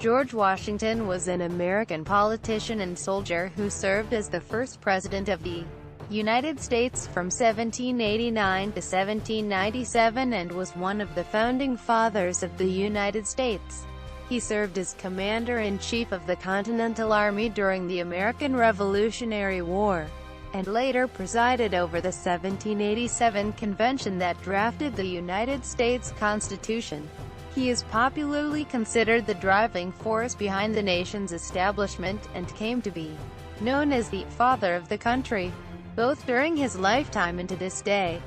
George Washington was an American politician and soldier who served as the first President of the United States from 1789 to 1797 and was one of the founding fathers of the United States. He served as Commander-in-Chief of the Continental Army during the American Revolutionary War, and later presided over the 1787 convention that drafted the United States Constitution. He is popularly considered the driving force behind the nation's establishment, and came to be known as the "father of the country," both during his lifetime and to this day.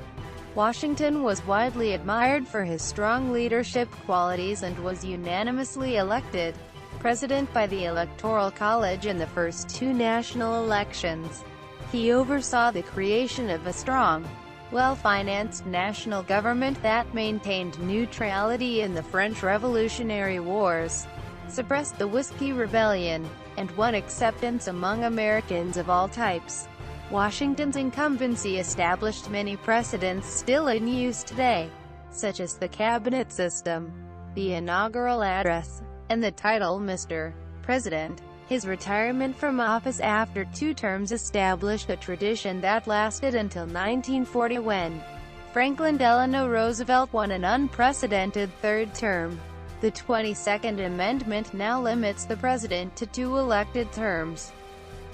Washington was widely admired for his strong leadership qualities and was unanimously elected president by the Electoral College in the first two national elections. He oversaw the creation of a strong, well-financed national government that maintained neutrality in the French Revolutionary Wars, suppressed the Whiskey Rebellion, and won acceptance among Americans of all types. Washington's incumbency established many precedents still in use today, such as the cabinet system, the inaugural address, and the title Mr. President. His retirement from office after 2 terms established a tradition that lasted until 1940 when Franklin Delano Roosevelt won an unprecedented 3rd term. The 22nd Amendment now limits the president to 2 elected terms.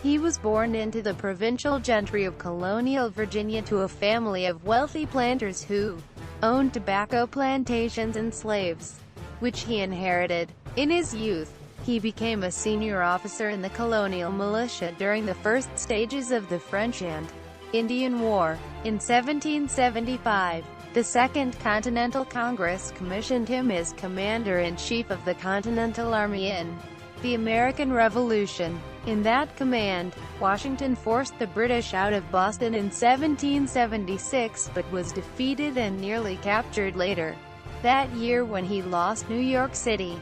He was born into the provincial gentry of colonial Virginia to a family of wealthy planters who owned tobacco plantations and slaves, which he inherited. In his youth, he became a senior officer in the colonial militia during the first stages of the French and Indian War. In 1775, the Second Continental Congress commissioned him as Commander-in-Chief of the Continental Army in the American Revolution. In that command, Washington forced the British out of Boston in 1776 but was defeated and nearly captured later that year when he lost New York City.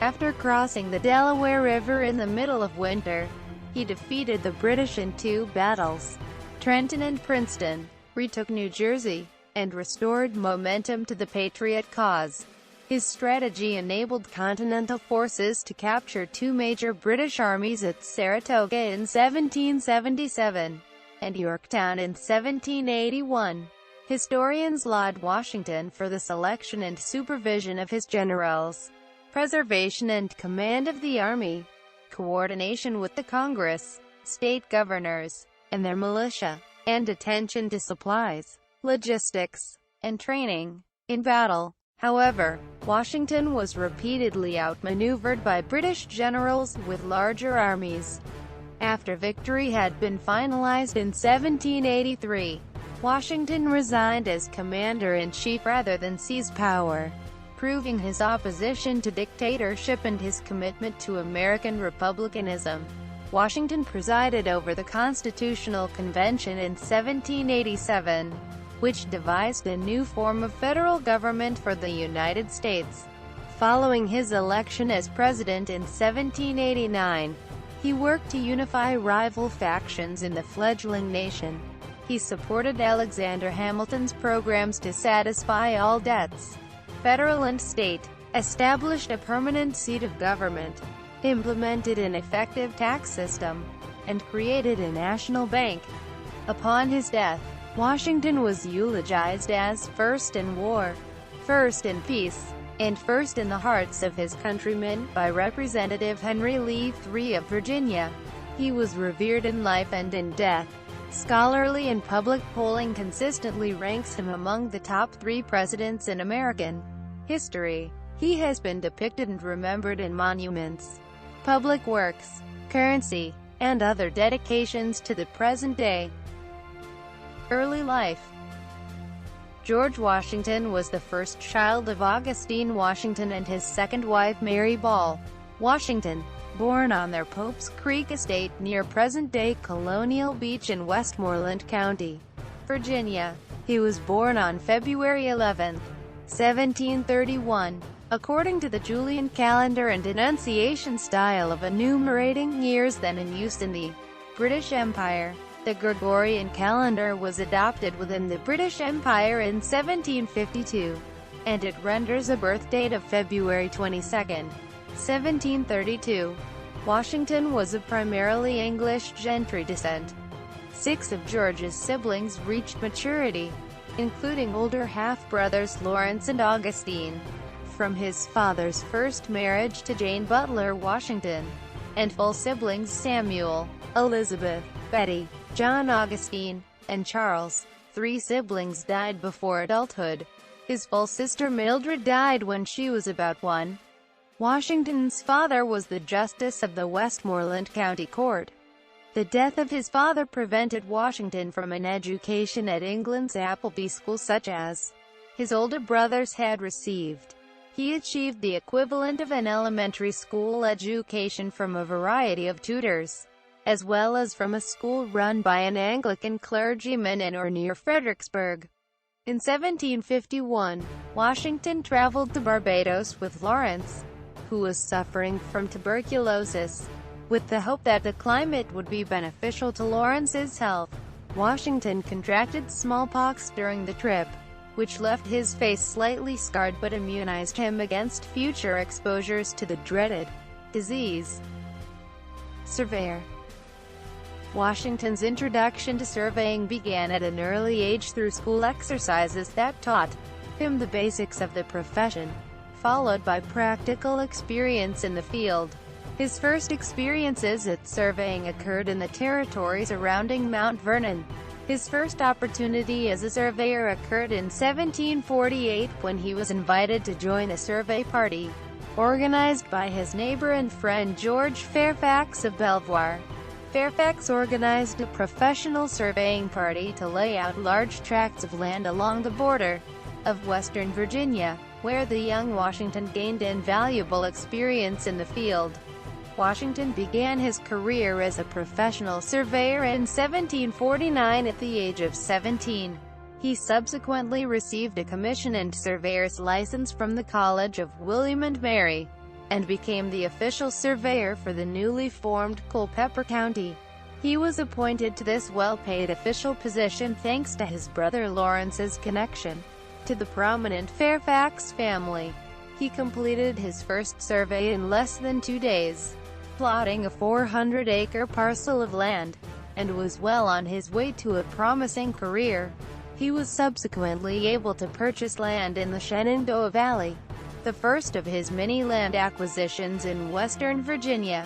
After crossing the Delaware River in the middle of winter, he defeated the British in 2 battles, Trenton and Princeton, retook New Jersey, and restored momentum to the Patriot cause. His strategy enabled Continental forces to capture 2 major British armies at Saratoga in 1777, and Yorktown in 1781. Historians laud Washington for the selection and supervision of his generals, preservation and command of the Army, coordination with the Congress, state governors, and their militia, and attention to supplies, logistics, and training in battle. However, Washington was repeatedly outmaneuvered by British generals with larger armies. After victory had been finalized in 1783, Washington resigned as Commander-in-Chief rather than seize power, proving his opposition to dictatorship and his commitment to American republicanism. Washington presided over the Constitutional Convention in 1787, which devised a new form of federal government for the United States. Following his election as president in 1789, he worked to unify rival factions in the fledgling nation. He supported Alexander Hamilton's programs to satisfy all debts, federal and state, established a permanent seat of government, implemented an effective tax system, and created a national bank. Upon his death, Washington was eulogized as first in war, first in peace, and first in the hearts of his countrymen by Representative Henry Lee III of Virginia. He was revered in life and in death. Scholarly and public polling consistently ranks him among the top 3 presidents in American history. He has been depicted and remembered in monuments, public works, currency, and other dedications to the present day. Early life. George Washington was the first child of Augustine Washington and his second wife Mary Ball Washington, born on their Pope's Creek estate near present-day Colonial Beach in Westmoreland County, Virginia. He was born on February 11, 1731. According to the Julian calendar and Annunciation style of enumerating years then in use in the British Empire, the Gregorian calendar was adopted within the British Empire in 1752, and it renders a birth date of February 22, 1732. Washington was of primarily English gentry descent. 6 of George's siblings reached maturity, including older half-brothers Lawrence and Augustine, from his father's first marriage to Jane Butler Washington, and full siblings Samuel, Elizabeth, Betty, John Augustine, and Charles. 3 siblings died before adulthood. His full sister Mildred died when she was about 1. Washington's father was the justice of the Westmoreland County Court. The death of his father prevented Washington from an education at England's Appleby School such as his older brothers had received. He achieved the equivalent of an elementary school education from a variety of tutors, as well as from a school run by an Anglican clergyman in or near Fredericksburg. In 1751, Washington traveled to Barbados with Lawrence, who was suffering from tuberculosis, with the hope that the climate would be beneficial to Lawrence's health. Washington contracted smallpox during the trip, which left his face slightly scarred but immunized him against future exposures to the dreaded disease. Surveyor. Washington's introduction to surveying began at an early age through school exercises that taught him the basics of the profession, followed by practical experience in the field. His first experiences at surveying occurred in the territory surrounding Mount Vernon. His first opportunity as a surveyor occurred in 1748 when he was invited to join a survey party, organized by his neighbor and friend George Fairfax of Belvoir. Fairfax organized a professional surveying party to lay out large tracts of land along the border of western Virginia, where the young Washington gained invaluable experience in the field. Washington began his career as a professional surveyor in 1749 at the age of 17. He subsequently received a commission and surveyor's license from the College of William and Mary, and became the official surveyor for the newly formed Culpeper County. He was appointed to this well-paid official position thanks to his brother Lawrence's connection to the prominent Fairfax family. He completed his first survey in less than 2 days, plotting a 400-acre parcel of land, and was well on his way to a promising career. He was subsequently able to purchase land in the Shenandoah Valley, the first of his many land acquisitions in western Virginia.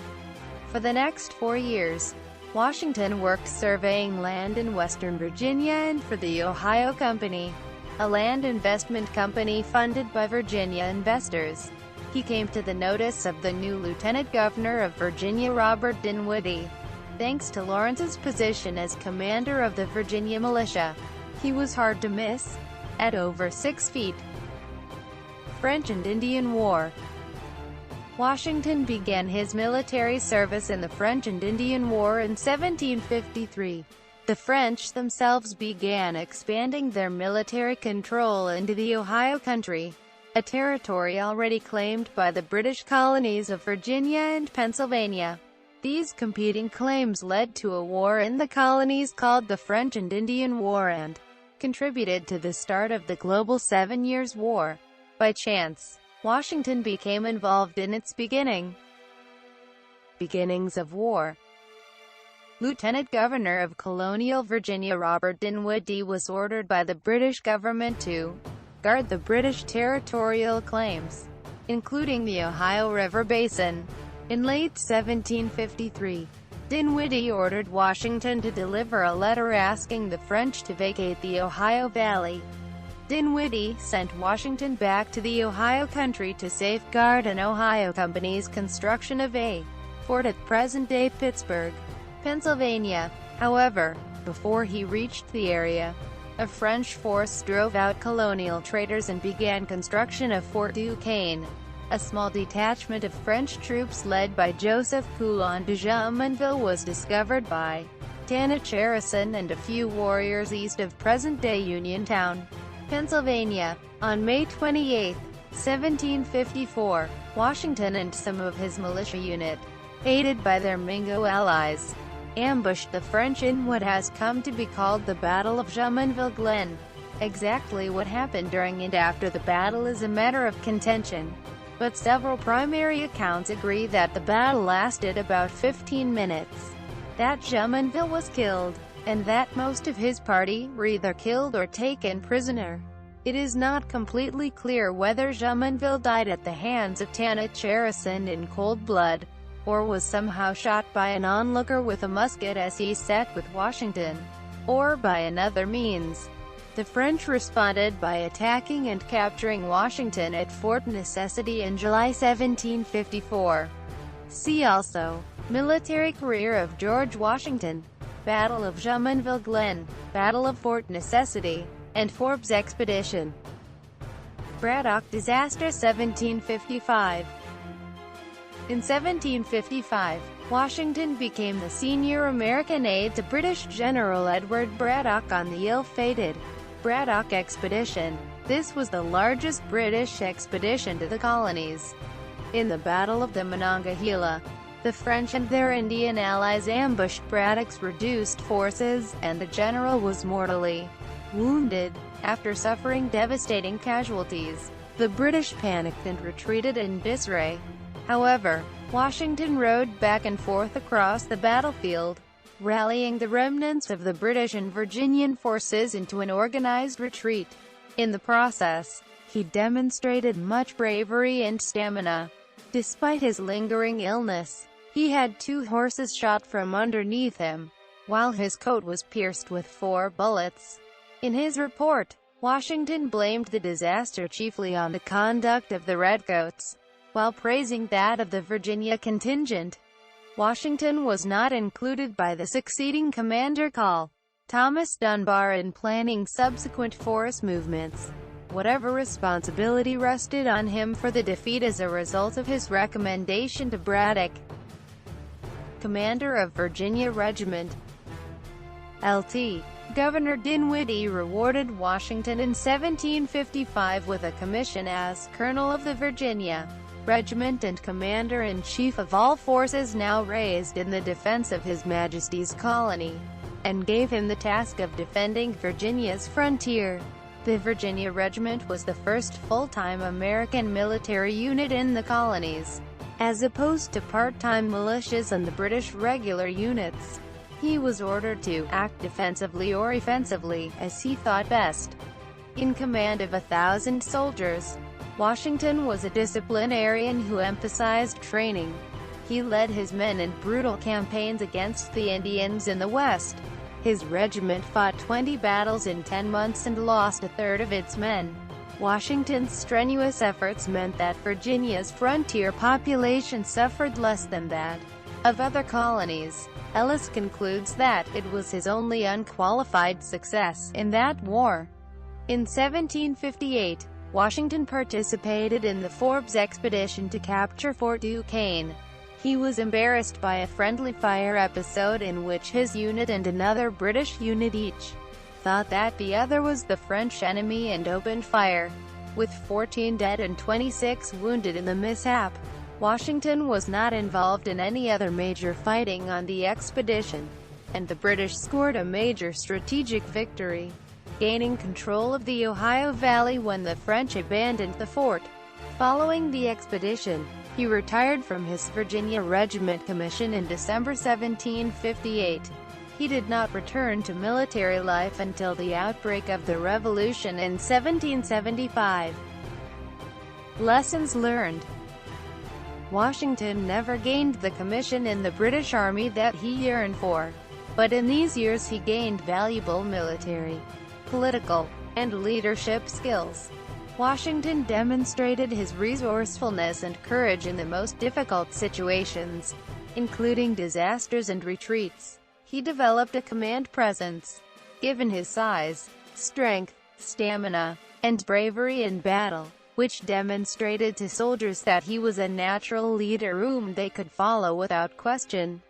For the next 4 years, Washington worked surveying land in western Virginia and for the Ohio Company, a land investment company funded by Virginia investors. He came to the notice of the new Lieutenant Governor of Virginia, Robert Dinwiddie, thanks to Lawrence's position as commander of the Virginia Militia. He was hard to miss, at over 6 feet. French and Indian War. Washington began his military service in the French and Indian War in 1753. The French themselves began expanding their military control into the Ohio Country, a territory already claimed by the British colonies of Virginia and Pennsylvania. These competing claims led to a war in the colonies called the French and Indian War and contributed to the start of the global 7 Years' War. By chance, Washington became involved in its beginnings of war. Lieutenant Governor of colonial Virginia Robert Dinwiddie was ordered by the British government to guard the British territorial claims, including the Ohio River Basin. In late 1753, Dinwiddie ordered Washington to deliver a letter asking the French to vacate the Ohio Valley. Dinwiddie sent Washington back to the Ohio Country to safeguard an Ohio Company's construction of a fort at present-day Pittsburgh, Pennsylvania. However, before he reached the area, a French force drove out colonial traders and began construction of Fort Duquesne. A small detachment of French troops led by Joseph Coulon de Jumonville was discovered by Lieutenant Treason and a few warriors east of present-day Uniontown, Pennsylvania. On May 28, 1754, Washington and some of his militia unit, aided by their Mingo allies, ambushed the French in what has come to be called the Battle of Jumonville Glen. Exactly what happened during and after the battle is a matter of contention. but several primary accounts agree that the battle lasted about 15 minutes, that Jumonville was killed, and that most of his party were either killed or taken prisoner. It is not completely clear whether Jumonville died at the hands of Tanit Treason in cold blood, or was somehow shot by an onlooker with a musket as he sat with Washington, or by another means. The French responded by attacking and capturing Washington at Fort Necessity in July 1754. See also: Military career of George Washington, Battle of Jumonville Glen, Battle of Fort Necessity, and Forbes Expedition. Braddock disaster 1755. In 1755, Washington became the senior American aide to British General Edward Braddock on the ill-fated Braddock Expedition. This was the largest British expedition to the colonies. In the Battle of the Monongahela, the French and their Indian allies ambushed Braddock's reduced forces, and the general was mortally wounded. After suffering devastating casualties, the British panicked and retreated in disarray. However, Washington rode back and forth across the battlefield, rallying the remnants of the British and Virginian forces into an organized retreat. In the process, he demonstrated much bravery and stamina. Despite his lingering illness, he had 2 horses shot from underneath him, while his coat was pierced with 4 bullets. In his report, Washington blamed the disaster chiefly on the conduct of the Redcoats, while praising that of the Virginia contingent. Washington was not included by the succeeding commander Call Thomas Dunbar in planning subsequent force movements. Whatever responsibility rested on him for the defeat as a result of his recommendation to Braddock, commander of Virginia Regiment, Lt. Governor Dinwiddie rewarded Washington in 1755 with a commission as Colonel of the Virginia Regiment and Commander-in-Chief of all forces now raised in the defense of His Majesty's colony, and gave him the task of defending Virginia's frontier. The Virginia Regiment was the first full-time American military unit in the colonies, as opposed to part-time militias and the British regular units. He was ordered to act defensively or offensively, as he thought best. In command of 1,000 soldiers, Washington was a disciplinarian who emphasized training. He led his men in brutal campaigns against the Indians in the West. His regiment fought 20 battles in 10 months and lost a third of its men. Washington's strenuous efforts meant that Virginia's frontier population suffered less than that of other colonies. Ellis concludes that it was his only unqualified success in that war. In 1758, Washington participated in the Forbes expedition to capture Fort Duquesne. He was embarrassed by a friendly fire episode in which his unit and another British unit each thought that the other was the French enemy and opened fire. With 14 dead and 26 wounded in the mishap, Washington was not involved in any other major fighting on the expedition, and the British scored a major strategic victory, gaining control of the Ohio Valley when the French abandoned the fort. Following the expedition, he retired from his Virginia Regiment commission in December 1758. He did not return to military life until the outbreak of the Revolution in 1775. Lessons learned. Washington never gained the commission in the British Army that he yearned for, but in these years he gained valuable military, political, and leadership skills. Washington demonstrated his resourcefulness and courage in the most difficult situations, including disasters and retreats. He developed a command presence. Given his size, strength, stamina, and bravery in battle, which demonstrated to soldiers that he was a natural leader whom they could follow without question.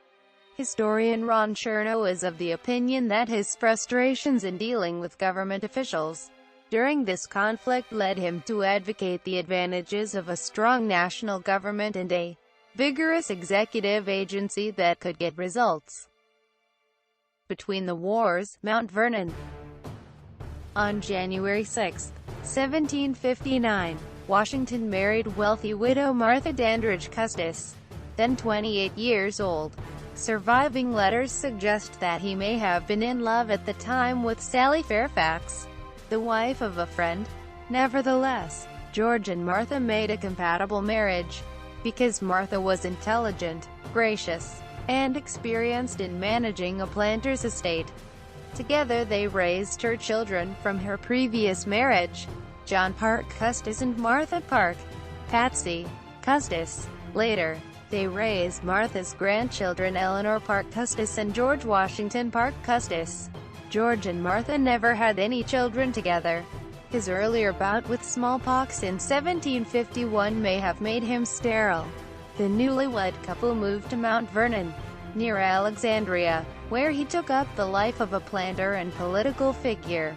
Historian Ron Chernow is of the opinion that his frustrations in dealing with government officials during this conflict led him to advocate the advantages of a strong national government and a vigorous executive agency that could get results. Between the wars, Mount Vernon. On January 6, 1759, Washington married wealthy widow Martha Dandridge Custis, then 28 years old. Surviving letters suggest that he may have been in love at the time with Sally Fairfax, the wife of a friend. Nevertheless, George and Martha made a compatible marriage, because Martha was intelligent, gracious, and experienced in managing a planter's estate. Together they raised her children from her previous marriage, John Parke Custis and Martha Parke Patsy Custis. Later, they raised Martha's grandchildren Eleanor Parke Custis and George Washington Parke Custis. George and Martha never had any children together. His earlier bout with smallpox in 1751 may have made him sterile. The newlywed couple moved to Mount Vernon, near Alexandria, where he took up the life of a planter and political figure.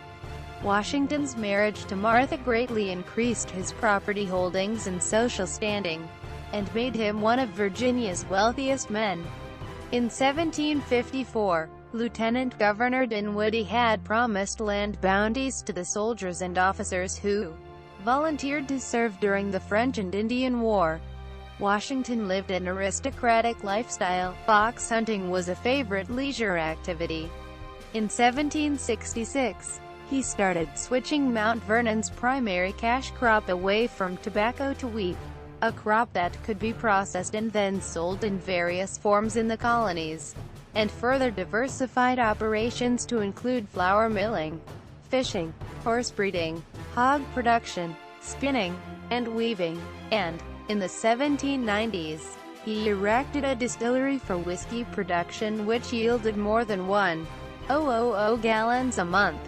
Washington's marriage to Martha greatly increased his property holdings and social standing, and made him one of Virginia's wealthiest men. In 1754, Lieutenant Governor Dinwiddie had promised land bounties to the soldiers and officers who volunteered to serve during the French and Indian War. Washington lived an aristocratic lifestyle. Fox hunting was a favorite leisure activity. In 1766, he started switching Mount Vernon's primary cash crop away from tobacco to wheat, a crop that could be processed and then sold in various forms in the colonies, and further diversified operations to include flour milling, fishing, horse breeding, hog production, spinning, and weaving. And, in the 1790s, he erected a distillery for whiskey production which yielded more than 1,000 gallons a month.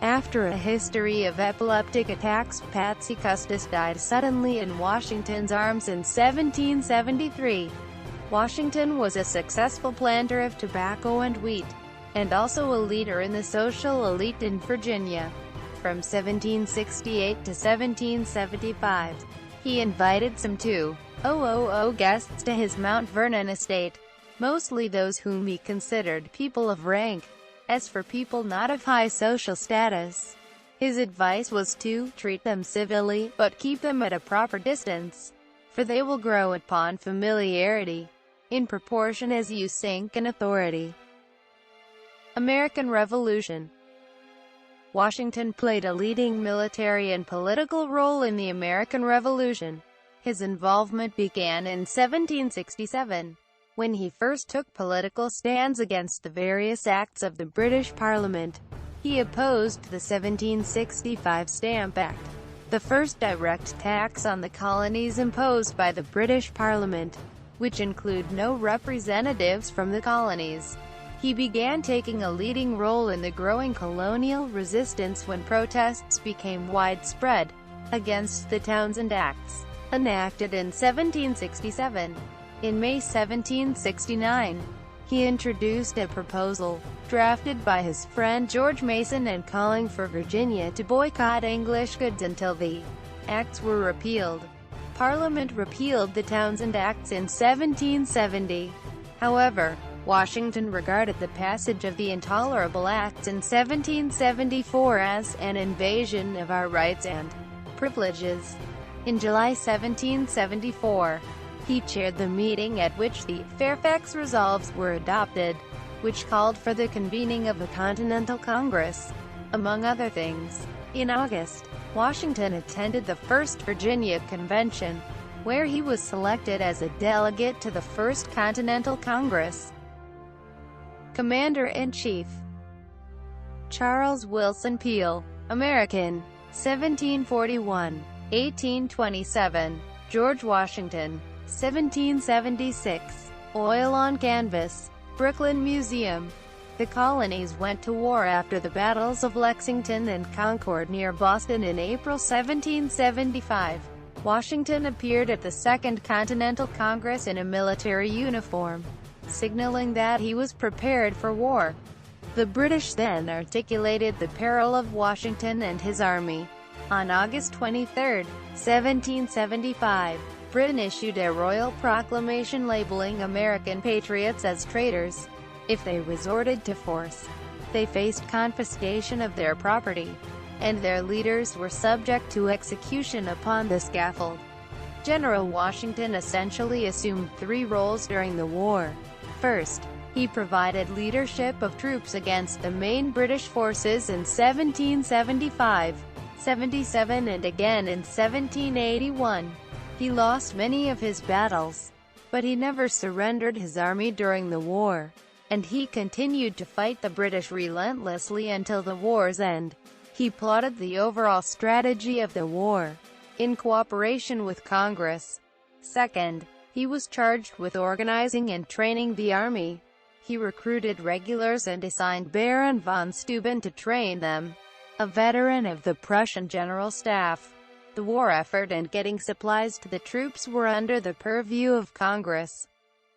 After a history of epileptic attacks, Patsy Custis died suddenly in Washington's arms in 1773. Washington was a successful planter of tobacco and wheat, and also a leader in the social elite in Virginia. From 1768 to 1775, he invited some 2,000 guests to his Mount Vernon estate, mostly those whom he considered people of rank. As for people not of high social status, his advice was to treat them civilly, but keep them at a proper distance, for they will grow upon familiarity, in proportion as you sink in authority. American Revolution. Washington played a leading military and political role in the American Revolution. His involvement began in 1767. When he first took political stands against the various acts of the British Parliament. He opposed the 1765 Stamp Act, the first direct tax on the colonies imposed by the British Parliament, which include no representatives from the colonies. He began taking a leading role in the growing colonial resistance when protests became widespread against the Townshend Acts, enacted in 1767. In May 1769, he introduced a proposal, drafted by his friend George Mason and calling for Virginia to boycott English goods until the acts were repealed. Parliament repealed the Townshend Acts in 1770. However, Washington regarded the passage of the Intolerable Acts in 1774 as an invasion of our rights and privileges. In July 1774, he chaired the meeting at which the Fairfax Resolves were adopted, which called for the convening of a Continental Congress, among other things. In August, Washington attended the First Virginia Convention, where he was selected as a delegate to the First Continental Congress. Commander-in-Chief. Charles Wilson Peel, American, 1741-1827. George Washington, 1776. Oil on Canvas. Brooklyn Museum. The colonies went to war after the battles of Lexington and Concord near Boston in April 1775. Washington appeared at the Second Continental Congress in a military uniform, signaling that he was prepared for war. The British then articulated the peril of Washington and his army. On August 23, 1775, Britain issued a royal proclamation labeling American patriots as traitors. If they resorted to force, they faced confiscation of their property. and their leaders were subject to execution upon the scaffold. General Washington essentially assumed three roles during the war. First, he provided leadership of troops against the main British forces in 1775, 77 and again in 1781. He lost many of his battles, but he never surrendered his army during the war, and he continued to fight the British relentlessly until the war's end. He plotted the overall strategy of the war, in cooperation with Congress. Second, he was charged with organizing and training the army. He recruited regulars and assigned Baron von Steuben to train them, a veteran of the Prussian General Staff. The war effort and getting supplies to the troops were under the purview of Congress.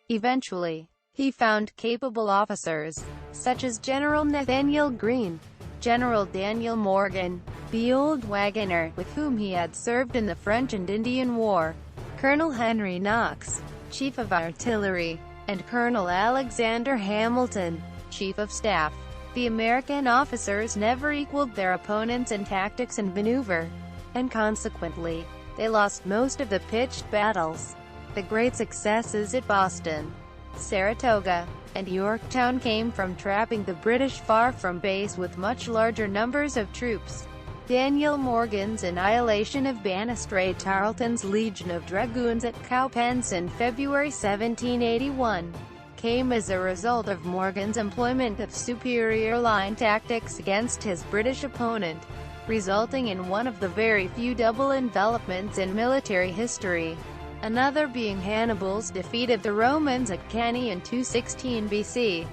Eventually, he found capable officers, such as General Nathaniel Greene, General Daniel Morgan, the old wagoner, with whom he had served in the French and Indian War, Colonel Henry Knox, Chief of Artillery, and Colonel Alexander Hamilton, Chief of Staff. The American officers never equaled their opponents in tactics and maneuver, and consequently, they lost most of the pitched battles. The great successes at Boston, Saratoga, and Yorktown came from trapping the British far from base with much larger numbers of troops. Daniel Morgan's annihilation of Banastre Tarleton's Legion of Dragoons at Cowpens in February 1781 came as a result of Morgan's employment of superior line tactics against his British opponent, resulting in one of the very few double envelopments in military history. Another being Hannibal's defeat of the Romans at Cannae in 216 BC.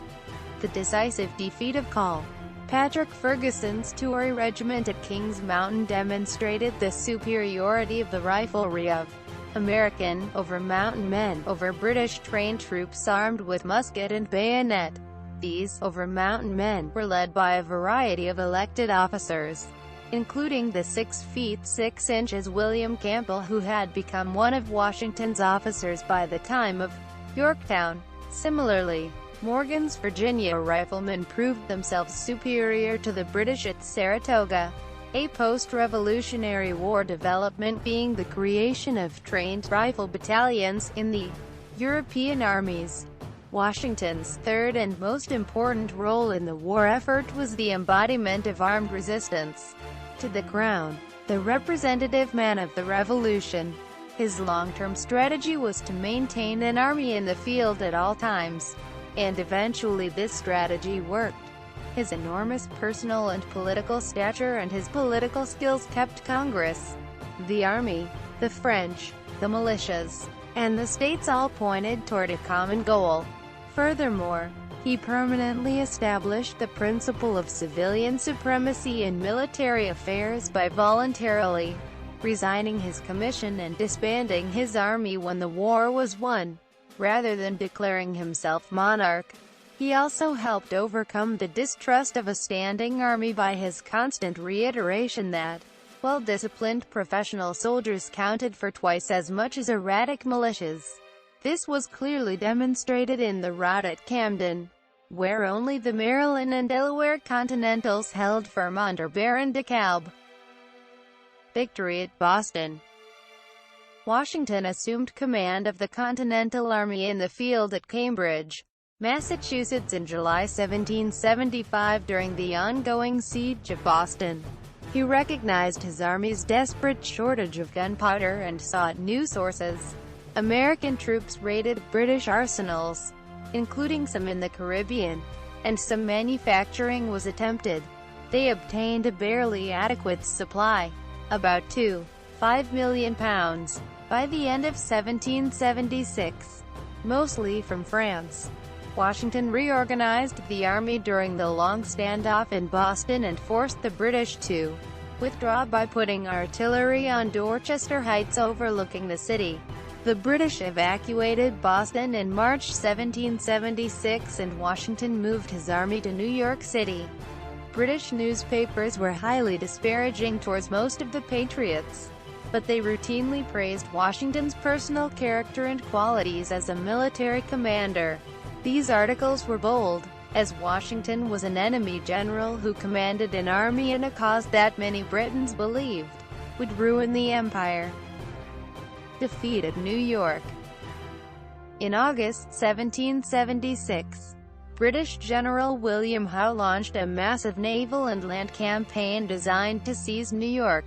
The decisive defeat of Col. Patrick Ferguson's Tory Regiment at Kings Mountain demonstrated the superiority of the riflery of American over mountain men over British trained troops armed with musket and bayonet. These over mountain men were led by a variety of elected officers, including the 6 feet 6 inches William Campbell, who had become one of Washington's officers by the time of Yorktown. Similarly, Morgan's Virginia riflemen proved themselves superior to the British at Saratoga, a post-Revolutionary War development being the creation of trained rifle battalions in the European armies. Washington's third and most important role in the war effort was the embodiment of armed resistance to the Crown, the representative man of the Revolution. His long-term strategy was to maintain an army in the field at all times, and eventually this strategy worked. His enormous personal and political stature and his political skills kept Congress, the Army, the French, the militias, and the states all pointed toward a common goal. Furthermore, he permanently established the principle of civilian supremacy in military affairs by voluntarily resigning his commission and disbanding his army when the war was won, rather than declaring himself monarch. He also helped overcome the distrust of a standing army by his constant reiteration that well-disciplined professional soldiers counted for twice as much as erratic militias. This was clearly demonstrated in the rout at Camden, where only the Maryland and Delaware Continentals held firm under Baron de Kalb. Victory at Boston. Washington assumed command of the Continental Army in the field at Cambridge, Massachusetts in July 1775 during the ongoing siege of Boston. He recognized his army's desperate shortage of gunpowder and sought new sources. American troops raided British arsenals, including some in the Caribbean, and some manufacturing was attempted. They obtained a barely adequate supply, about £5 million, by the end of 1776, mostly from France. Washington reorganized the army during the long standoff in Boston and forced the British to withdraw by putting artillery on Dorchester Heights overlooking the city. The British evacuated Boston in March 1776 and Washington moved his army to New York City. British newspapers were highly disparaging towards most of the Patriots, but they routinely praised Washington's personal character and qualities as a military commander. These articles were bold, as Washington was an enemy general who commanded an army in a cause that many Britons believed would ruin the empire. Defeated New York. In August 1776, British General William Howe launched a massive naval and land campaign designed to seize New York.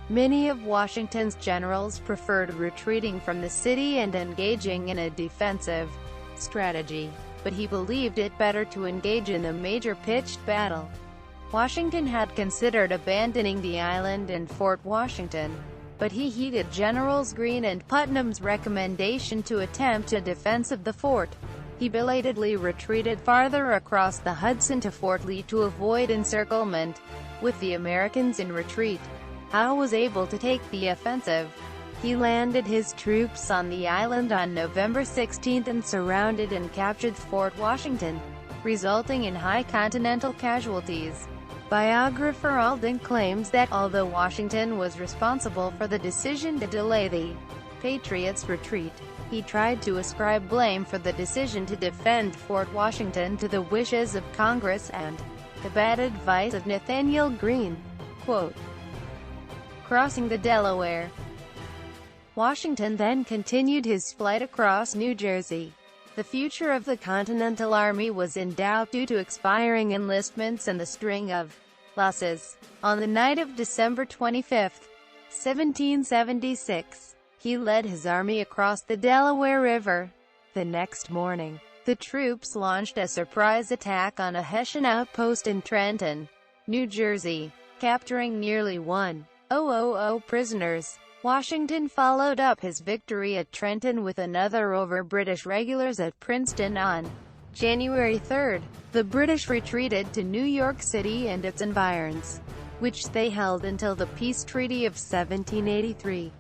Many of Washington's generals preferred retreating from the city and engaging in a defensive strategy, but he believed it better to engage in a major pitched battle. Washington had considered abandoning the island and Fort Washington, but he heeded Generals Greene and Putnam's recommendation to attempt a defense of the fort. He belatedly retreated farther across the Hudson to Fort Lee to avoid encirclement. With the Americans in retreat, Howe was able to take the offensive. He landed his troops on the island on November 16 and surrounded and captured Fort Washington, resulting in high Continental casualties. Biographer Alden claims that although Washington was responsible for the decision to delay the Patriots' retreat, he tried to ascribe blame for the decision to defend Fort Washington to the wishes of Congress and the bad advice of Nathanael Greene. Quote, crossing the Delaware. Washington then continued his flight across New Jersey. The future of the Continental Army was in doubt due to expiring enlistments and the string of losses. On the night of December 25, 1776, he led his army across the Delaware River. The next morning, the troops launched a surprise attack on a Hessian outpost in Trenton, New Jersey, capturing nearly 1,000 prisoners. Washington followed up his victory at Trenton with another over British regulars at Princeton on January 3. The British retreated to New York City and its environs, which they held until the peace treaty of 1783.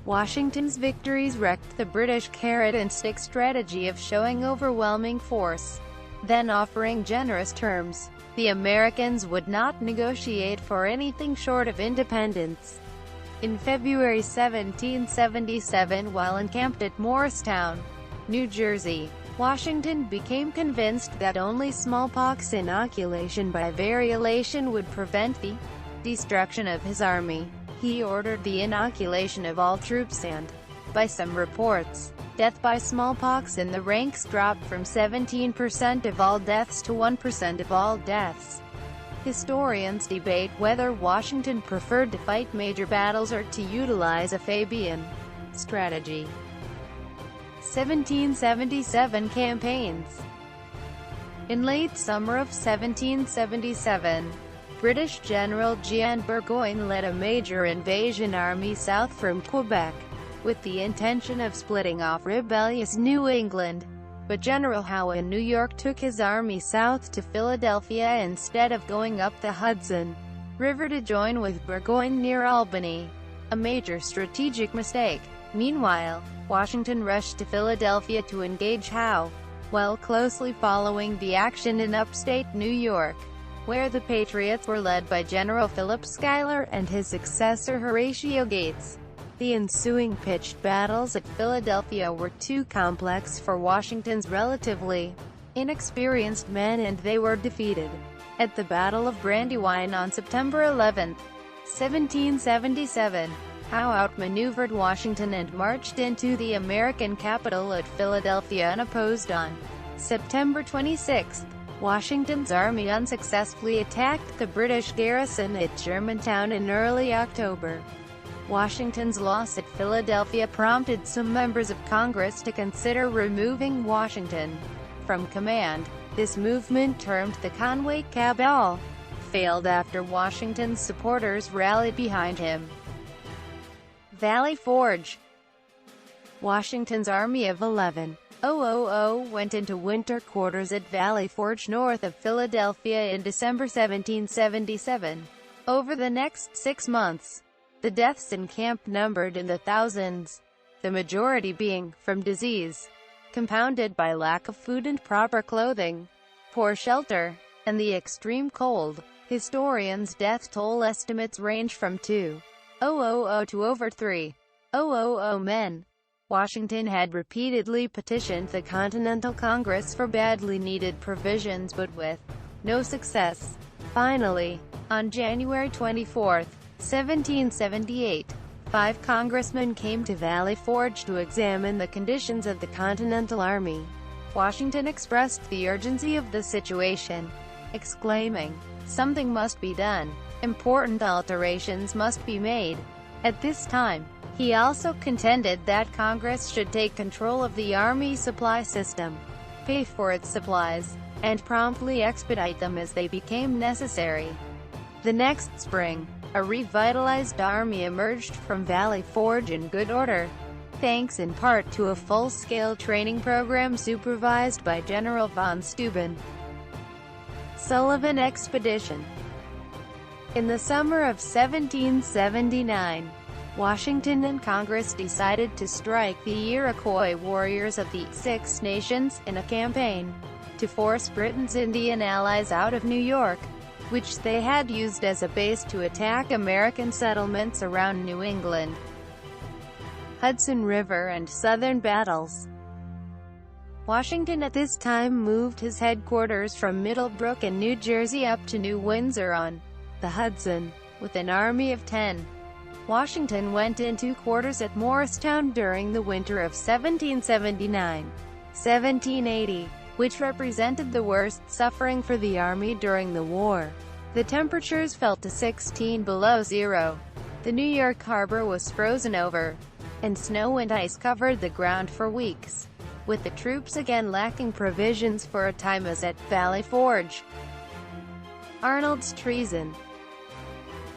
Washington's victories wrecked the British carrot-and-stick strategy of showing overwhelming force, then offering generous terms. The Americans would not negotiate for anything short of independence. In February 1777, while encamped at Morristown, New Jersey, Washington became convinced that only smallpox inoculation by variolation would prevent the destruction of his army. He ordered the inoculation of all troops and, by some reports, death by smallpox in the ranks dropped from 17% of all deaths to 1% of all deaths. Historians debate whether Washington preferred to fight major battles or to utilize a Fabian strategy. 1777 campaigns. In late summer of 1777, British General Jean Burgoyne led a major invasion army south from Quebec, with the intention of splitting off rebellious New England. But General Howe in New York took his army south to Philadelphia instead of going up the Hudson River to join with Burgoyne near Albany, a major strategic mistake. Meanwhile, Washington rushed to Philadelphia to engage Howe, while closely following the action in upstate New York, where the Patriots were led by General Philip Schuyler and his successor Horatio Gates. The ensuing pitched battles at Philadelphia were too complex for Washington's relatively inexperienced men, and they were defeated. At the Battle of Brandywine on September 11, 1777, Howe outmaneuvered Washington and marched into the American capital at Philadelphia unopposed. On September 26, Washington's army unsuccessfully attacked the British garrison at Germantown in early October. Washington's loss at Philadelphia prompted some members of Congress to consider removing Washington from command. This movement, termed the Conway Cabal, failed after Washington's supporters rallied behind him. Valley Forge. Washington's army of 11,000 went into winter quarters at Valley Forge north of Philadelphia in December 1777. Over the next 6 months, the deaths in camp numbered in the thousands, the majority being from disease, compounded by lack of food and proper clothing, poor shelter, and the extreme cold. Historians' death toll estimates range from 2,000 to over 3,000 men. Washington had repeatedly petitioned the Continental Congress for badly needed provisions but with no success. Finally, on January 24, 1778, 5 congressmen came to Valley Forge to examine the conditions of the Continental Army. Washington expressed the urgency of the situation, exclaiming, "Something must be done. Important alterations must be made." At this time, he also contended that Congress should take control of the Army supply system, pay for its supplies, and promptly expedite them as they became necessary. The next spring, a revitalized army emerged from Valley Forge in good order, thanks in part to a full-scale training program supervised by General von Steuben. Sullivan Expedition. In the summer of 1779, Washington and Congress decided to strike the Iroquois warriors of the Six Nations in a campaign to force Britain's Indian allies out of New York, which they had used as a base to attack American settlements around New England. Hudson River and Southern battles. Washington at this time moved his headquarters from Middlebrook in New Jersey up to New Windsor on the Hudson, with an army of 10. Washington went into quarters at Morristown during the winter of 1779-1780, which represented the worst suffering for the Army during the war. The temperatures fell to 16 below zero. The New York harbor was frozen over, and snow and ice covered the ground for weeks, with the troops again lacking provisions for a time as at Valley Forge. Arnold's treason.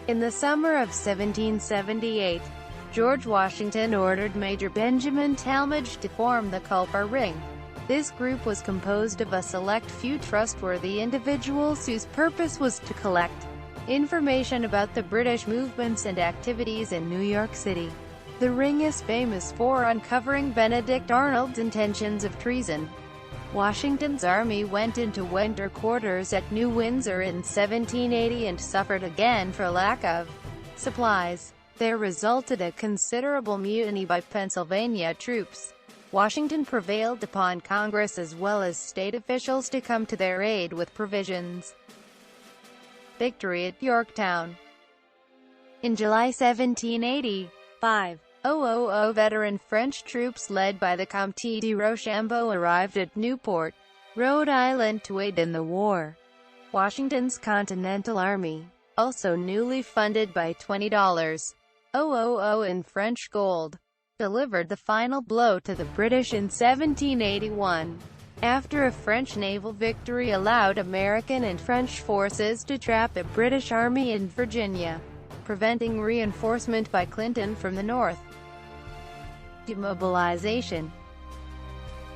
In the summer of 1778, George Washington ordered Major Benjamin Talmadge to form the Culper Ring. This group was composed of a select few trustworthy individuals whose purpose was to collect information about the British movements and activities in New York City. The ring is famous for uncovering Benedict Arnold's intentions of treason. Washington's army went into winter quarters at New Windsor in 1780 and suffered again for lack of supplies. There resulted a considerable mutiny by Pennsylvania troops. Washington prevailed upon Congress as well as state officials to come to their aid with provisions. Victory at Yorktown. In July 1780, 5,000 veteran French troops led by the Comte de Rochambeau arrived at Newport, Rhode Island to aid in the war. Washington's Continental Army, also newly funded by $20,000 in French gold, delivered the final blow to the British in 1781. After a French naval victory allowed American and French forces to trap the British Army in Virginia, preventing reinforcement by Clinton from the north. Demobilization.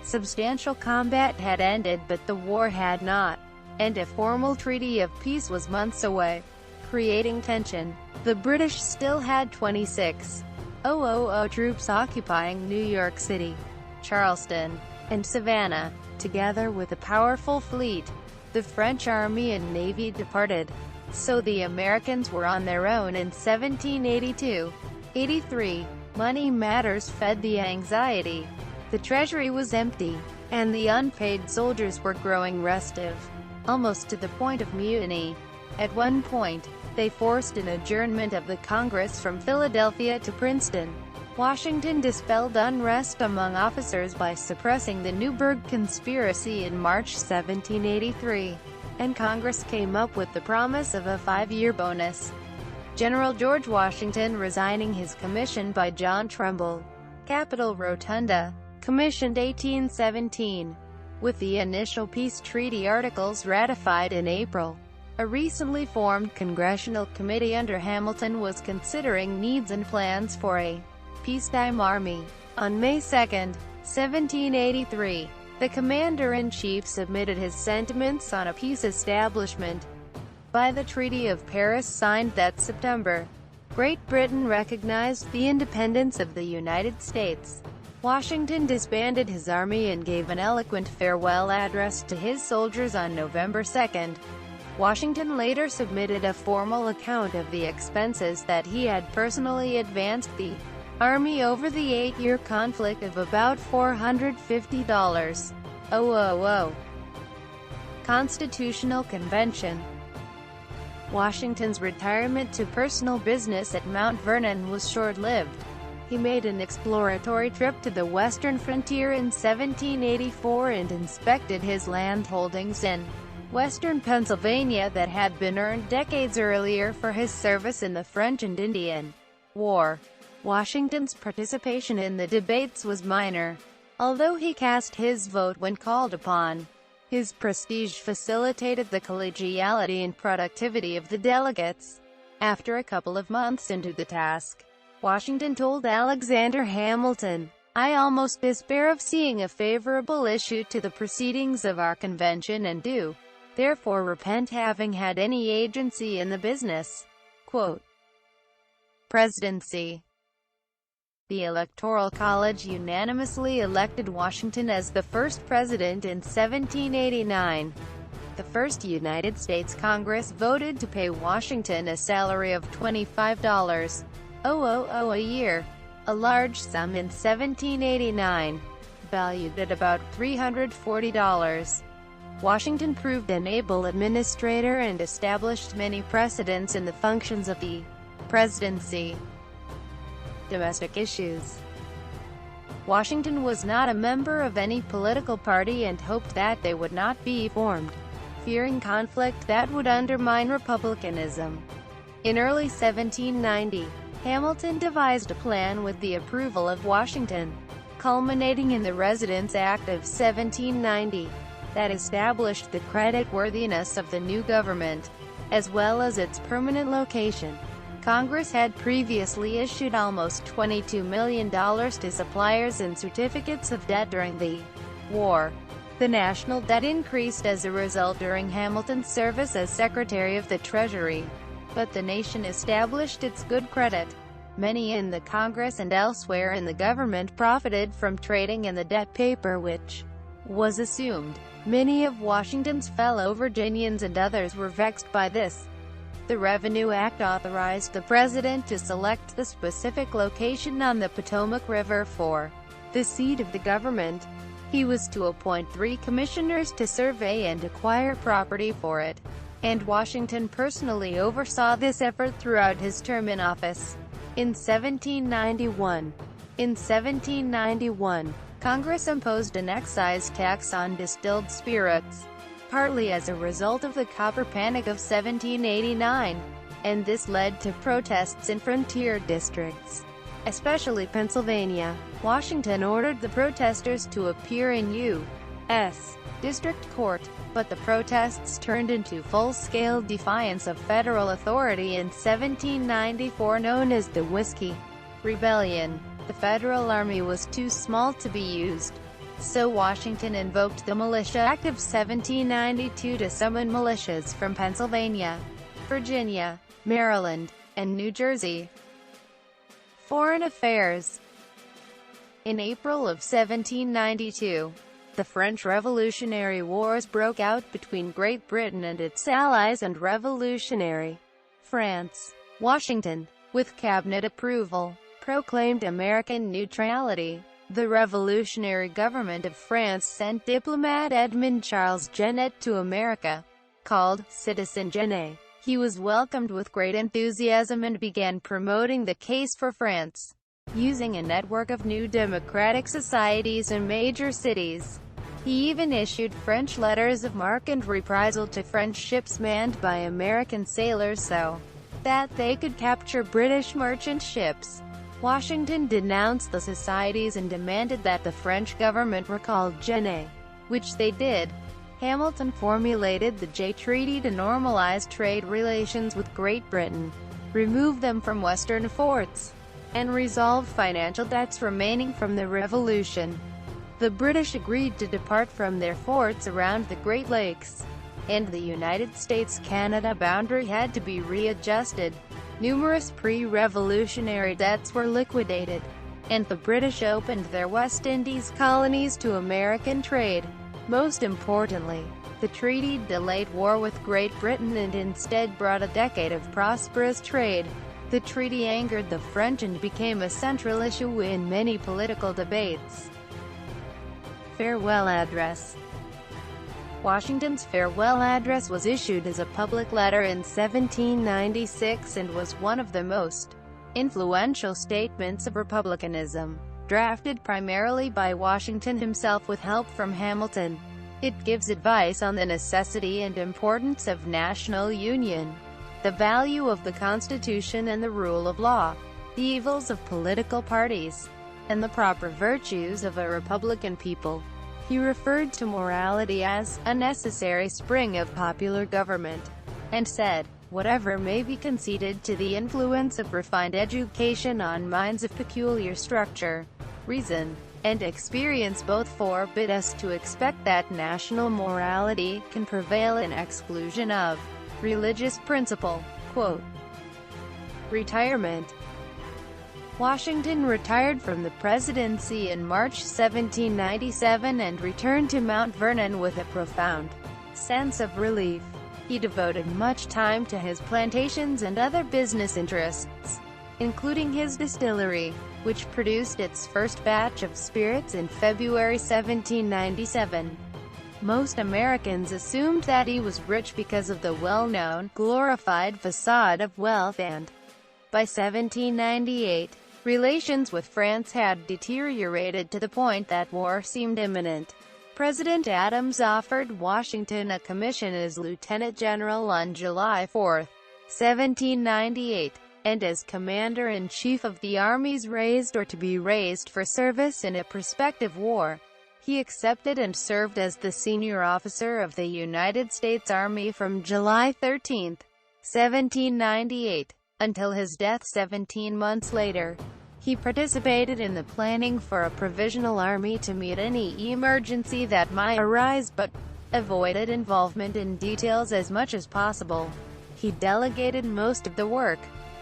Substantial combat had ended but the war had not, and a formal treaty of peace was months away, creating tension. The British still had 26,000 troops occupying New York City, Charleston, and Savannah, together with a powerful fleet. The French army and navy departed, so the Americans were on their own in 1782-83. Money matters fed the anxiety. The treasury was empty, and the unpaid soldiers were growing restive, almost to the point of mutiny. At one point, they forced an adjournment of the Congress from Philadelphia to Princeton. Washington dispelled unrest among officers by suppressing the Newburgh Conspiracy in March 1783, and Congress came up with the promise of a 5-year bonus. General George Washington resigning his commission by John Trumbull. Capitol Rotunda, commissioned 1817. With the initial peace treaty articles ratified in April, a recently formed congressional committee under Hamilton was considering needs and plans for a peacetime army. On May 2, 1783, the commander-in-chief submitted his sentiments on a peace establishment. By the Treaty of Paris signed that September, Great Britain recognized the independence of the United States. Washington disbanded his army and gave an eloquent farewell address to his soldiers on November 2. Washington later submitted a formal account of the expenses that he had personally advanced. The Army over the 8-year conflict of about $450. Constitutional Convention. Washington's retirement to personal business at Mount Vernon was short-lived. He made an exploratory trip to the western frontier in 1784 and inspected his land holdings in western Pennsylvania that had been earned decades earlier for his service in the French and Indian War. Washington's participation in the debates was minor, although he cast his vote when called upon. His prestige facilitated the collegiality and productivity of the delegates. After a couple of months into the task, Washington told Alexander Hamilton, "I almost despair of seeing a favorable issue to the proceedings of our convention and do, therefore repent having had any agency in the business." Quote, Presidency. The Electoral College unanimously elected Washington as the first president in 1789. The first United States Congress voted to pay Washington a salary of $25,000 a year, a large sum in 1789, valued at about $340. Washington proved an able administrator and established many precedents in the functions of the presidency. Domestic issues. Washington was not a member of any political party and hoped that they would not be formed, fearing conflict that would undermine republicanism. In early 1790, Hamilton devised a plan with the approval of Washington, culminating in the Residence Act of 1790, that established the creditworthiness of the new government, as well as its permanent location. Congress had previously issued almost $22 million to suppliers and certificates of debt during the war. The national debt increased as a result during Hamilton's service as Secretary of the Treasury, but the nation established its good credit. Many in the Congress and elsewhere in the government profited from trading in the debt paper which was assumed. Many of Washington's fellow Virginians and others were vexed by this. The Revenue Act authorized the president to select the specific location on the Potomac River for the seat of the government. He was to appoint 3 commissioners to survey and acquire property for it, and Washington personally oversaw this effort throughout his term in office. In 1791, Congress imposed an excise tax on distilled spirits, partly as a result of the copper panic of 1789, and this led to protests in frontier districts, especially Pennsylvania. Washington ordered the protesters to appear in U.S. District Court, but the protests turned into full-scale defiance of federal authority in 1794, known as the Whiskey Rebellion. The Federal Army was too small to be used, so Washington invoked the Militia Act of 1792 to summon militias from Pennsylvania, Virginia, Maryland, and New Jersey. Foreign Affairs. In April of 1792, the French Revolutionary Wars broke out between Great Britain and its allies and revolutionary France. Washington, with cabinet approval, proclaimed American neutrality. The revolutionary government of France sent diplomat Edmond Charles Genet to America, called Citizen Genet. He was welcomed with great enthusiasm and began promoting the case for France, using a network of new democratic societies in major cities. He even issued French letters of marque and reprisal to French ships manned by American sailors so that they could capture British merchant ships. Washington denounced the societies and demanded that the French government recall Genet, which they did. Hamilton formulated the Jay Treaty to normalize trade relations with Great Britain, remove them from western forts, and resolve financial debts remaining from the Revolution. The British agreed to depart from their forts around the Great Lakes, and the United States-Canada boundary had to be readjusted. Numerous pre-revolutionary debts were liquidated, and the British opened their West Indies colonies to American trade. Most importantly, the treaty delayed war with Great Britain and instead brought a decade of prosperous trade. The treaty angered the French and became a central issue in many political debates. Farewell Address. Washington's farewell address was issued as a public letter in 1796 and was one of the most influential statements of republicanism. Drafted primarily by Washington himself with help from Hamilton, it gives advice on the necessity and importance of national union, the value of the Constitution and the rule of law, the evils of political parties, and the proper virtues of a republican people. He referred to morality as a necessary spring of popular government, and said, "Whatever may be conceded to the influence of refined education on minds of peculiar structure, reason, and experience both forbid us to expect that national morality can prevail in exclusion of religious principle." Quote. Retirement. Washington retired from the presidency in March 1797 and returned to Mount Vernon with a profound sense of relief. He devoted much time to his plantations and other business interests, including his distillery, which produced its first batch of spirits in February 1797. Most Americans assumed that he was rich because of the well-known, glorified facade of wealth, and by 1798, relations with France had deteriorated to the point that war seemed imminent. President Adams offered Washington a commission as Lieutenant General on July 4, 1798, and as Commander-in-Chief of the armies raised or to be raised for service in a prospective war. He accepted and served as the senior officer of the United States Army from July 13, 1798, until his death 17 months later. He participated in the planning for a provisional army to meet any emergency that might arise, but avoided involvement in details as much as possible. He delegated most of the work,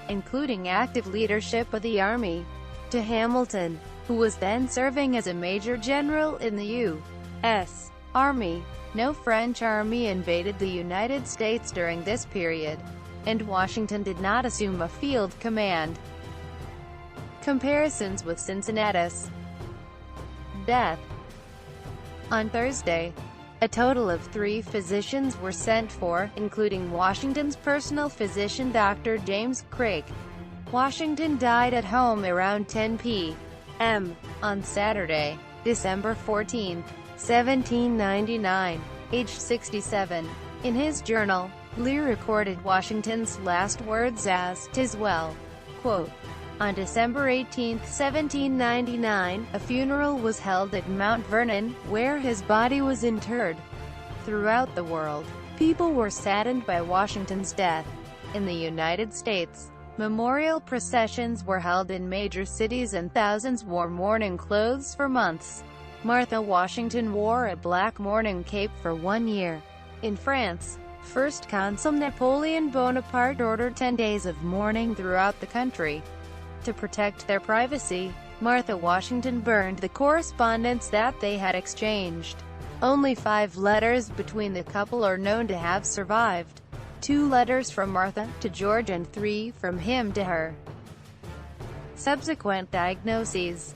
including active leadership of the army, to Hamilton, who was then serving as a major general in the U.S. Army. No French army invaded the United States during this period, and Washington did not assume a field command. Comparisons with Cincinnatus. Death. On Thursday, a total of 3 physicians were sent for, including Washington's personal physician Dr. James Craig. Washington died at home around 10 p.m. on Saturday, December 14, 1799, aged 67. In his journal, Lee recorded Washington's last words as, "'Tis well." Quote, on December 18, 1799, a funeral was held at Mount Vernon, where his body was interred. Throughout the world, people were saddened by Washington's death. In the United States, memorial processions were held in major cities and thousands wore mourning clothes for months. Martha Washington wore a black mourning cape for 1 year. In France, First Consul Napoleon Bonaparte ordered 10 days of mourning throughout the country. To protect their privacy, Martha Washington burned the correspondence that they had exchanged. Only 5 letters between the couple are known to have survived. 2 letters from Martha to George and 3 from him to her. Subsequent diagnoses.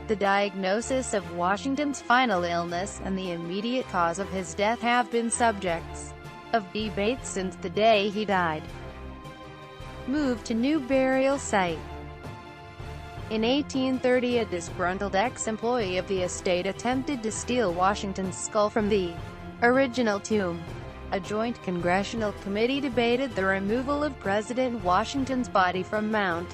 The diagnosis of Washington's final illness and the immediate cause of his death have been subjects of debate since the day he died. Moved to new burial site. In 1830, a disgruntled ex-employee of the estate attempted to steal Washington's skull from the original tomb. A joint congressional committee debated the removal of President Washington's body from Mount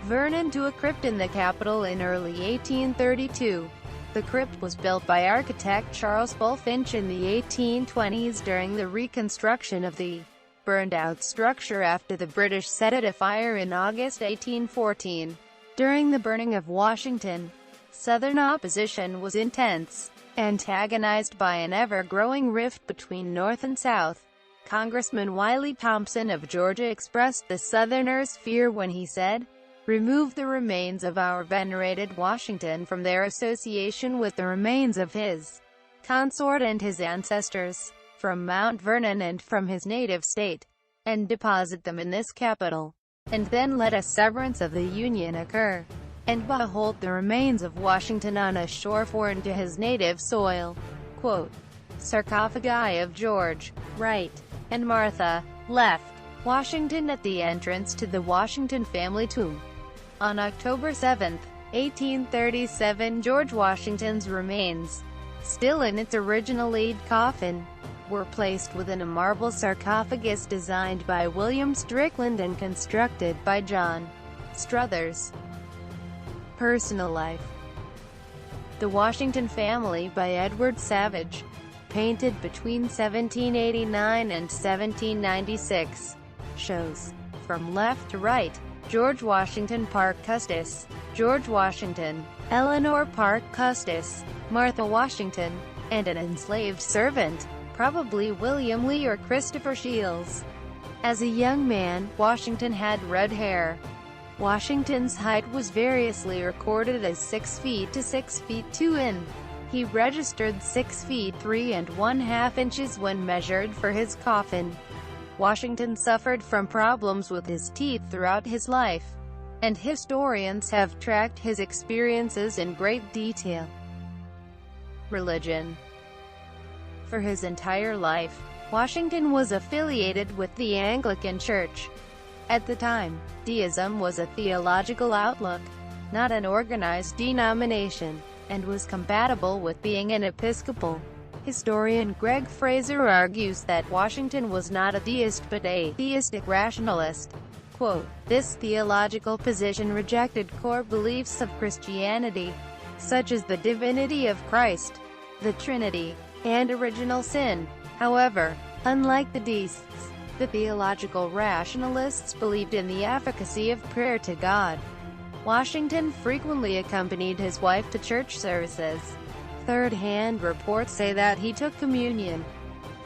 Vernon to a crypt in the Capitol in early 1832. The crypt was built by architect Charles Bulfinch in the 1820s during the reconstruction of the burned-out structure after the British set it afire in August 1814. During the burning of Washington, Southern opposition was intense, antagonized by an ever-growing rift between North and South. Congressman Wiley Thompson of Georgia expressed the Southerners' fear when he said, "Remove the remains of our venerated Washington from their association with the remains of his consort and his ancestors, from Mount Vernon and from his native state, and deposit them in this capital." and then let a severance of the Union occur, and behold the remains of Washington on a shore foreign to his native soil. Quote, sarcophagi of George, right, and Martha, left, Washington at the entrance to the Washington family tomb. On October 7, 1837, George Washington's remains, still in its original lead coffin, were placed within a marble sarcophagus designed by William Strickland and constructed by John Struthers. Personal life. The Washington Family by Edward Savage, painted between 1789 and 1796, shows, from left to right, George Washington Parke Custis, George Washington, Eleanor Parke Custis, Martha Washington, and an enslaved servant, probably William Lee or Christopher Shields. As a young man, Washington had red hair. Washington's height was variously recorded as 6 feet to 6 feet 2 in. He registered 6 feet 3 1/2 inches when measured for his coffin. Washington suffered from problems with his teeth throughout his life, and historians have tracked his experiences in great detail. Religion. For his entire life, Washington was affiliated with the Anglican Church. At the time, deism was a theological outlook, not an organized denomination, and was compatible with being an Episcopal. Historian Greg Fraser argues that Washington was not a deist but a theistic rationalist. Quote, this theological position rejected core beliefs of Christianity, such as the divinity of Christ, the Trinity, and original sin. However, unlike the deists, the theological rationalists believed in the efficacy of prayer to God. Washington frequently accompanied his wife to church services. Third-hand reports say that he took communion.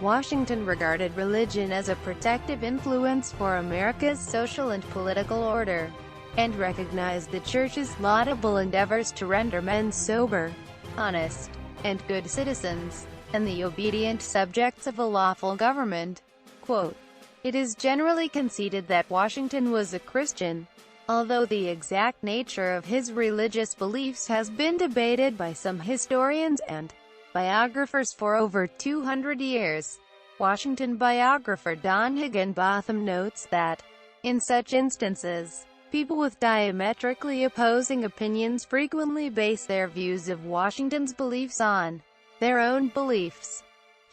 Washington regarded religion as a protective influence for America's social and political order, and recognized the Church's laudable endeavors to render men sober, honest, and good citizens, and the obedient subjects of a lawful government. Quote, it is generally conceded that Washington was a Christian, although the exact nature of his religious beliefs has been debated by some historians and biographers for over 200 years. Washington biographer Don Higginbotham notes that, in such instances, people with diametrically opposing opinions frequently base their views of Washington's beliefs on their own beliefs.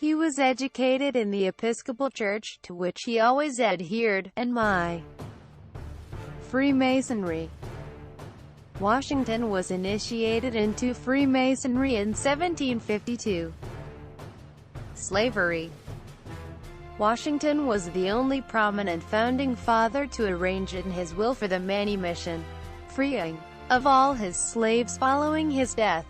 He was educated in the Episcopal Church, to which he always adhered, and Freemasonry. Washington was initiated into Freemasonry in 1752. Slavery. Washington was the only prominent founding father to arrange in his will for the manumission, freeing, of all his slaves following his death.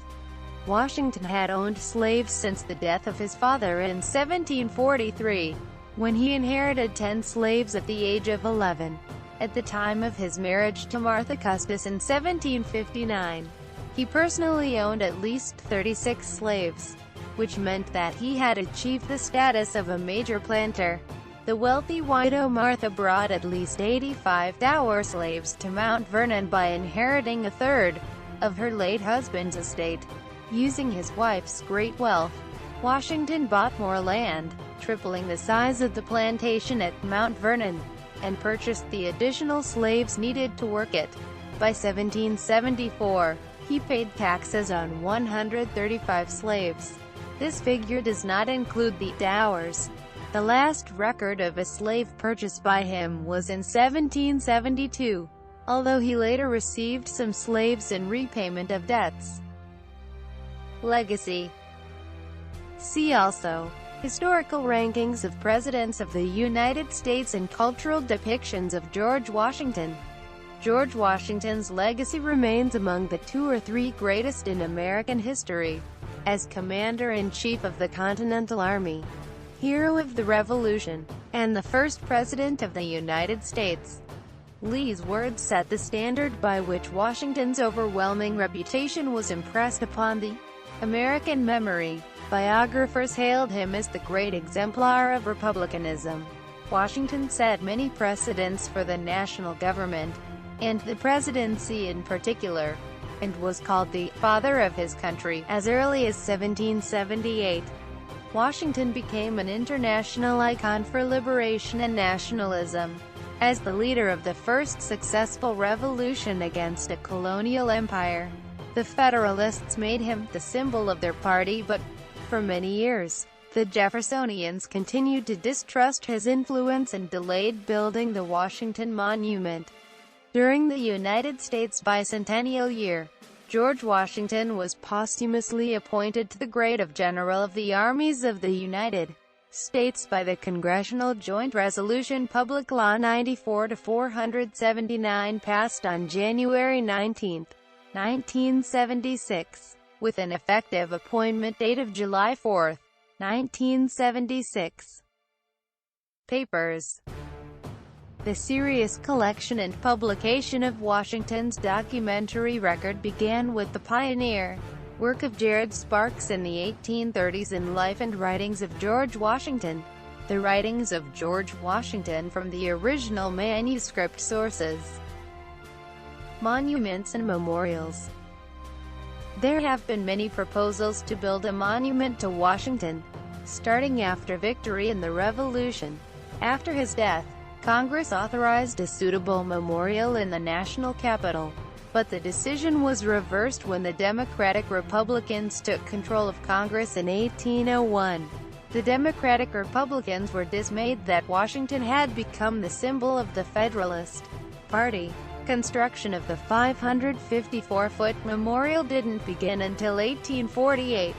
Washington had owned slaves since the death of his father in 1743, when he inherited 10 slaves at the age of 11. At the time of his marriage to Martha Custis in 1759, he personally owned at least 36 slaves, which meant that he had achieved the status of a major planter. The wealthy widow Martha brought at least 85 dower slaves to Mount Vernon by inheriting a third of her late husband's estate. Using his wife's great wealth, Washington bought more land, tripling the size of the plantation at Mount Vernon, and purchased the additional slaves needed to work it. By 1774, he paid taxes on 135 slaves. This figure does not include the dowers. The last record of a slave purchase by him was in 1772, although he later received some slaves in repayment of debts. Legacy. See also, historical rankings of Presidents of the United States and cultural depictions of George Washington. George Washington's legacy remains among the 2 or 3 greatest in American history. As Commander-in-Chief of the Continental Army, hero of the Revolution, and the first President of the United States, Lee's words set the standard by which Washington's overwhelming reputation was impressed upon the American memory. Biographers hailed him as the great exemplar of republicanism. Washington set many precedents for the national government, and the presidency in particular, and was called the "father of his country" as early as 1778. Washington became an international icon for liberation and nationalism. As the leader of the first successful revolution against a colonial empire, the Federalists made him the symbol of their party, but for many years, the Jeffersonians continued to distrust his influence and delayed building the Washington Monument. During the United States bicentennial year, George Washington was posthumously appointed to the grade of General of the Armies of the United States by the Congressional Joint Resolution Public Law 94-479 passed on January 19, 1976, with an effective appointment date of July 4, 1976. Papers. The serious collection and publication of Washington's documentary record began with the pioneer work of Jared Sparks in the 1830s in Life and Writings of George Washington. The writings of George Washington from the original manuscript sources. Monuments and memorials. There have been many proposals to build a monument to Washington, starting after victory in the Revolution. After his death, Congress authorized a suitable memorial in the national capital, but the decision was reversed when the Democratic Republicans took control of Congress in 1801. The Democratic Republicans were dismayed that Washington had become the symbol of the Federalist Party. Construction of the 554-foot memorial didn't begin until 1848.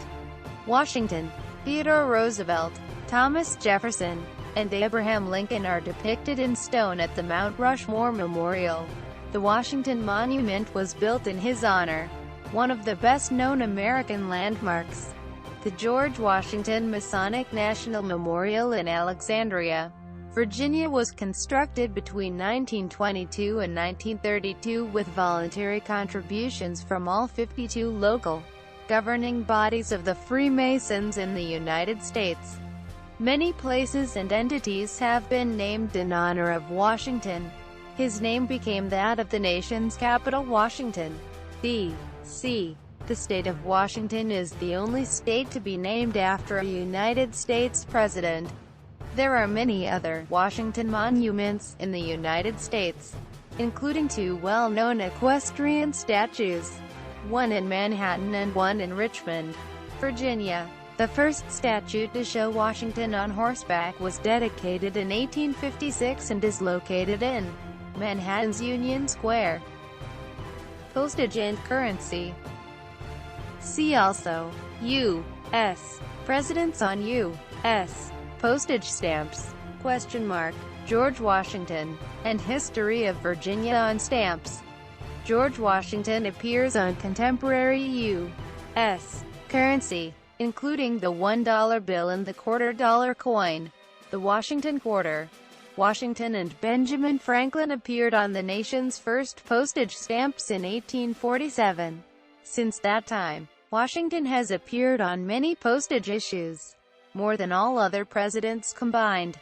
Washington, Theodore Roosevelt, Thomas Jefferson, and Abraham Lincoln are depicted in stone at the Mount Rushmore Memorial. The Washington Monument was built in his honor, one of the best-known American landmarks. The George Washington Masonic National Memorial in Alexandria, Virginia was constructed between 1922 and 1932 with voluntary contributions from all 52 local governing bodies of the Freemasons in the United States. Many places and entities have been named in honor of Washington. His name became that of the nation's capital, Washington, D.C. The state of Washington is the only state to be named after a United States president. There are many other Washington monuments in the United States, including two well-known equestrian statues, one in Manhattan and one in Richmond, Virginia. The first statue to show Washington on horseback was dedicated in 1856 and is located in Manhattan's Union Square. Postage and currency. See also, U.S. Presidents on U.S. postage stamps, ? George Washington, and History of Virginia on stamps. George Washington appears on contemporary U.S. currency, including the $1 bill and the quarter-dollar coin, the Washington quarter. Washington and Benjamin Franklin appeared on the nation's first postage stamps in 1847. Since that time, Washington has appeared on many postage issues, more than all other presidents combined.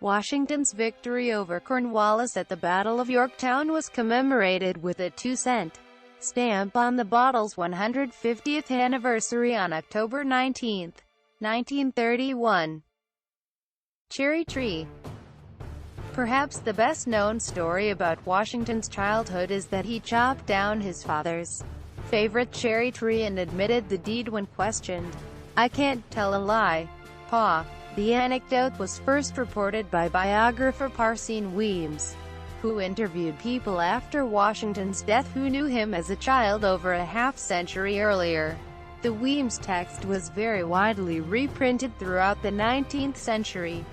Washington's victory over Cornwallis at the Battle of Yorktown was commemorated with a 2-cent stamp on the bottle's 150th anniversary on October 19, 1931. Cherry tree. Perhaps the best-known story about Washington's childhood is that he chopped down his father's favorite cherry tree and admitted the deed when questioned. "I can't tell a lie, Pa." The anecdote was first reported by biographer Parson Weems, who interviewed people after Washington's death who knew him as a child over a half-century earlier. The Weems text was very widely reprinted throughout the 19th century.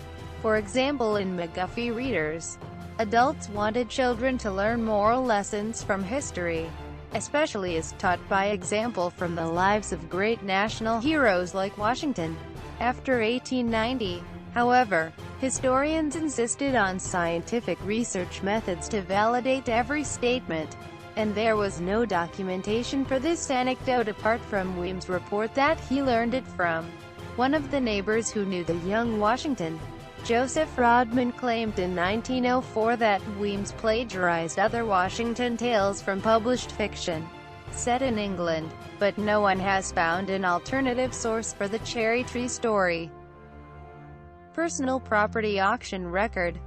For example, in McGuffey readers, adults wanted children to learn moral lessons from history, especially as taught by example from the lives of great national heroes like Washington. After 1890, however, historians insisted on scientific research methods to validate every statement, and there was no documentation for this anecdote apart from Weems' report that he learned it from one of the neighbors who knew the young Washington. Joseph Rodman claimed in 1904 that Weems plagiarized other Washington tales from published fiction set in England, but no one has found an alternative source for the cherry tree story. Personal property auction record.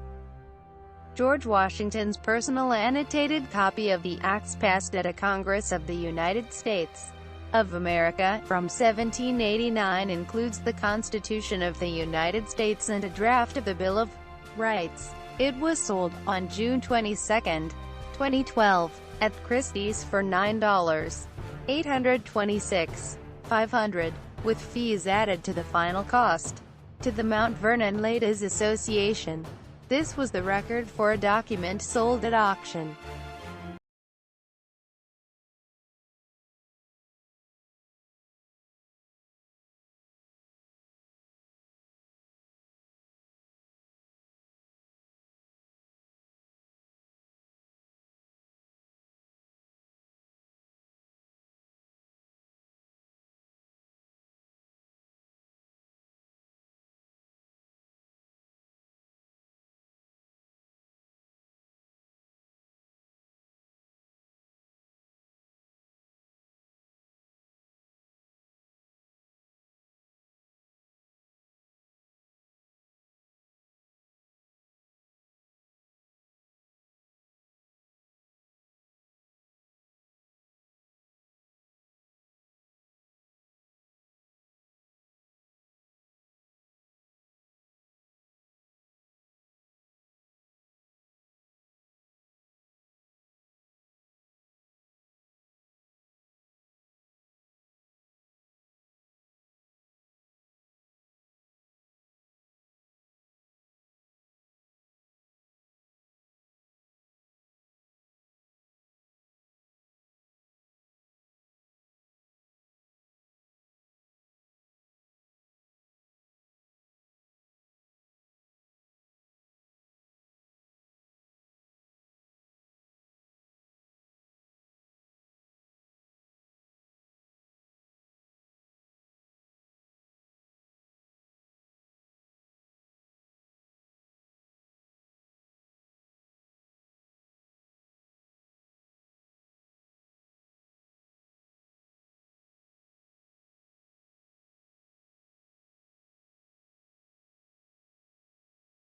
George Washington's personal annotated copy of the acts passed at a Congress of the United States of America from 1789 includes the Constitution of the United States and a draft of the Bill of Rights. It was sold on June 22, 2012, at Christie's for $9.826,500, with fees added to the final cost, to the Mount Vernon Ladies Association. This was the record for a document sold at auction.